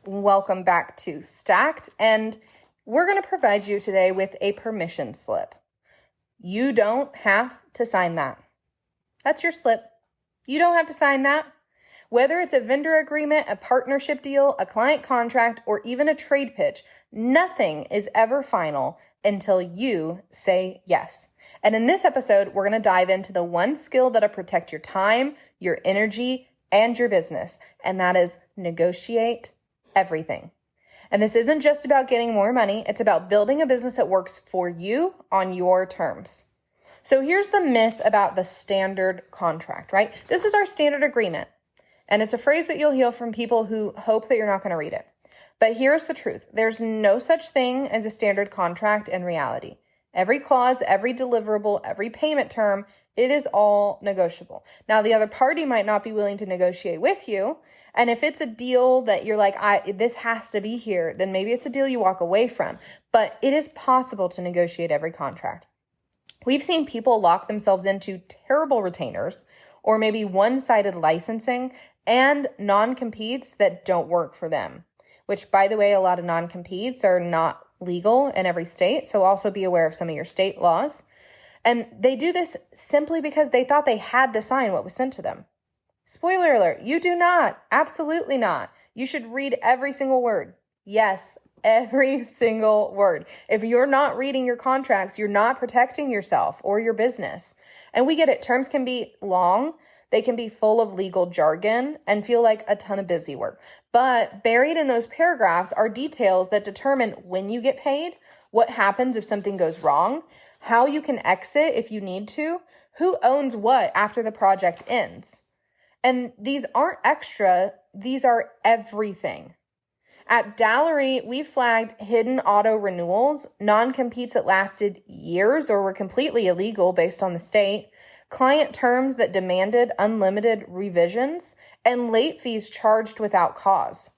Welcome back to Stacked, and we're going to provide you today with a permission slip. You don't have to sign that. That's your slip. You don't have to sign that. Whether it's a vendor agreement, a partnership deal, a client contract, or even a trade pitch, nothing is ever final until you say yes. And in this episode, we're going to dive into the one skill that'll protect your time, your energy, and your business, and that is negotiate everything. And this isn't just about getting more money. It's about building a business that works for you on your terms. So here's the myth about the standard contract, right? This is our standard agreement. And it's a phrase that you'll hear from people who hope that you're not going to read it. But here's the truth. There's no such thing as a standard contract in reality. Every clause, every deliverable, every payment term, it is all negotiable. Now, the other party might not be willing to negotiate with you. And if it's a deal that you're like, this has to be here, then maybe it's a deal you walk away from. But it is possible to negotiate every contract. We've seen people lock themselves into terrible retainers or maybe one-sided licensing and non-competes that don't work for them, which, by the way, a lot of non-competes are not legal in every state. So also be aware of some of your state laws. And they do this simply because they thought they had to sign what was sent to them. Spoiler alert, you do not. Absolutely not. You should read every single word. Yes, every single word. If you're not reading your contracts, you're not protecting yourself or your business. And we get it. Terms can be long. They can be full of legal jargon and feel like a ton of busy work. But buried in those paragraphs are details that determine when you get paid, what happens if something goes wrong, how you can exit if you need to, who owns what after the project ends. And these aren't extra, these are everything. At Dallowry, we flagged hidden auto renewals, non-competes that lasted years or were completely illegal based on the state, client terms that demanded unlimited revisions, and late fees charged without cause.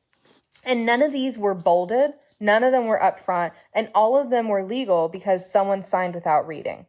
And none of these were bolded, none of them were upfront, and all of them were legal because someone signed without reading.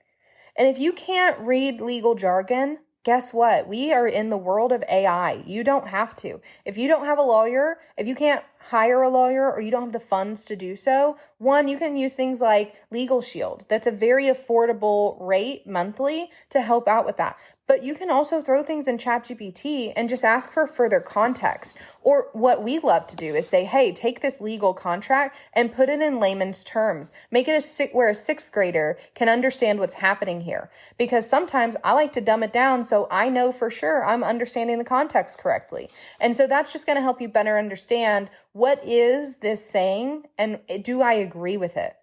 And if you can't read legal jargon, guess what? We are in the world of AI. You don't have to. If you don't have a lawyer, if you can't hire a lawyer or you don't have the funds to do so, one, you can use things like Legal Shield. That's a very affordable rate monthly to help out with that. But you can also throw things in ChatGPT and just ask for further context. Or what we love to do is say, hey, take this legal contract and put it in layman's terms. Make it where a sixth grader can understand what's happening here. Because sometimes I like to dumb it down so I know for sure I'm understanding the context correctly. And so that's just going to help you better understand what is this saying and do I agree with it?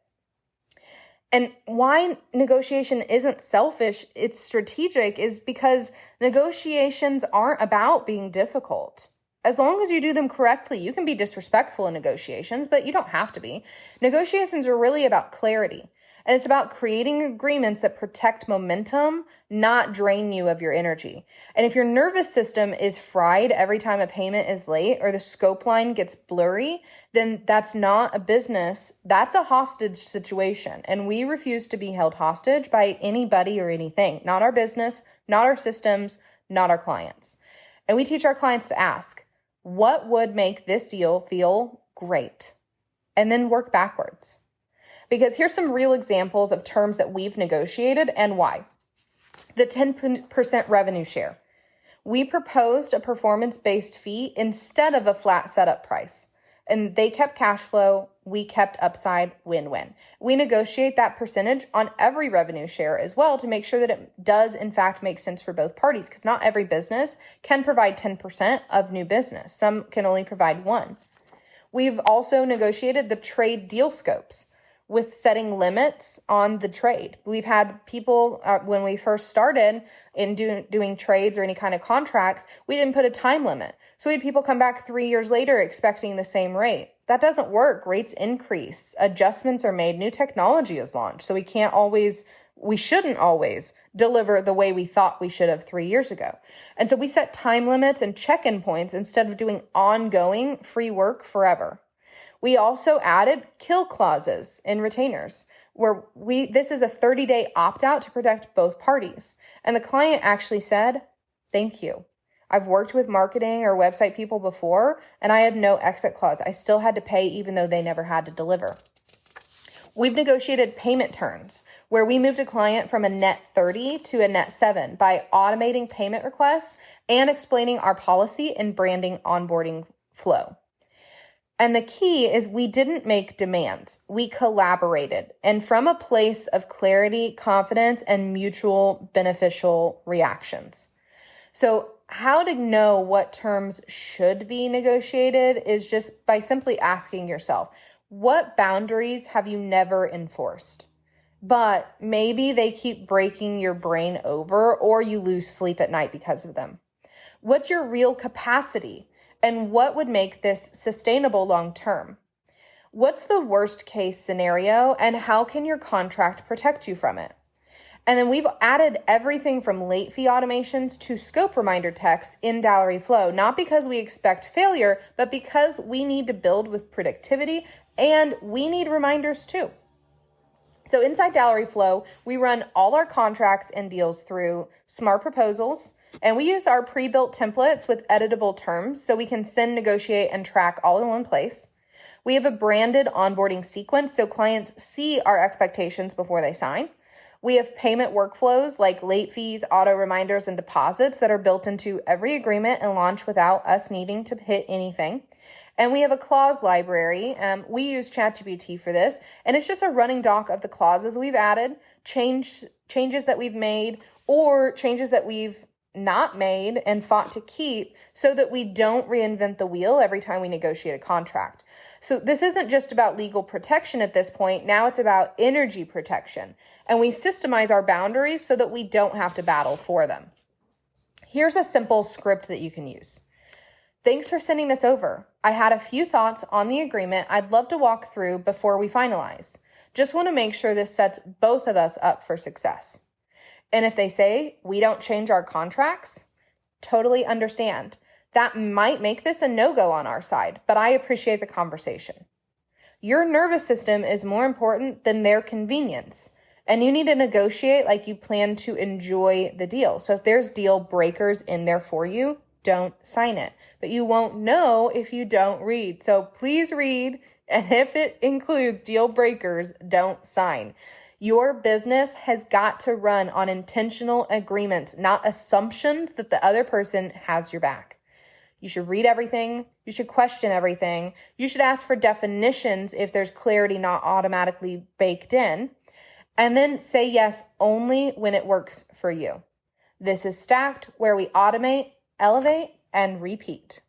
And why negotiation isn't selfish, it's strategic, is because negotiations aren't about being difficult. As long as you do them correctly, you can be disrespectful in negotiations, but you don't have to be. Negotiations are really about clarity. And it's about creating agreements that protect momentum, not drain you of your energy. And if your nervous system is fried every time a payment is late or the scope line gets blurry, then that's not a business. That's a hostage situation. And we refuse to be held hostage by anybody or anything. Not our business, not our systems, not our clients. And we teach our clients to ask, what would make this deal feel great? And then work backwards. Because here's some real examples of terms that we've negotiated and why. The 10% revenue share. We proposed a performance-based fee instead of a flat setup price. And they kept cash flow, we kept upside, win-win. We negotiate that percentage on every revenue share as well to make sure that it does in fact make sense for both parties, because not every business can provide 10% of new business. Some can only provide 1%. We've also negotiated the trade deal scopes with setting limits on the trade. We've had people, when we first started in doing trades or any kind of contracts, we didn't put a time limit. So we had people come back 3 years later expecting the same rate. That doesn't work. Rates increase. Adjustments are made. New technology is launched. So we shouldn't always deliver the way we thought we should have 3 years ago. And so we set time limits and check-in points instead of doing ongoing free work forever. We also added kill clauses in retainers where this is a 30-day opt-out to protect both parties. And the client actually said, thank you. I've worked with marketing or website people before, and I had no exit clause. I still had to pay even though they never had to deliver. We've negotiated payment terms where we moved a client from a net 30 to a net 7 by automating payment requests and explaining our policy and branding onboarding flow. And the key is we didn't make demands. We collaborated, and from a place of clarity, confidence, and mutual beneficial reactions. So how to know what terms should be negotiated is just by simply asking yourself, what boundaries have you never enforced? But maybe they keep breaking your brain over, or you lose sleep at night because of them. What's your real capacity? And what would make this sustainable long term? What's the worst case scenario, and how can your contract protect you from it? And then we've added everything from late fee automations to scope reminder texts in Dallowry Flow, not because we expect failure, but because we need to build with productivity and we need reminders too. So inside Dallowry Flow, we run all our contracts and deals through smart proposals, and we use our pre-built templates with editable terms so we can send, negotiate, and track all in one place. We have a branded onboarding sequence so clients see our expectations before they sign. We have payment workflows like late fees, auto reminders, and deposits that are built into every agreement and launch without us needing to hit anything. And we have a clause library. We use ChatGPT for this, and it's just a running doc of the clauses we've added, changes that we've made, or changes that we've not made and fought to keep so that we don't reinvent the wheel every time we negotiate a contract. So this isn't just about legal protection at this point. Now it's about energy protection. And we systemize our boundaries so that we don't have to battle for them. Here's a simple script that you can use. Thanks for sending this over. I had a few thoughts on the agreement I'd love to walk through before we finalize. Just want to make sure this sets both of us up for success. And if they say we don't change our contracts, totally understand. That might make this a no-go on our side, but I appreciate the conversation. Your nervous system is more important than their convenience, and you need to negotiate like you plan to enjoy the deal. So if there's deal breakers in there for you, don't sign it. But you won't know if you don't read. So please read, and if it includes deal breakers, don't sign. Your business has got to run on intentional agreements, not assumptions that the other person has your back. You should read everything. You should question everything. You should ask for definitions if there's clarity not automatically baked in. And then say yes only when it works for you. This is Stacked, where we automate, elevate, and repeat.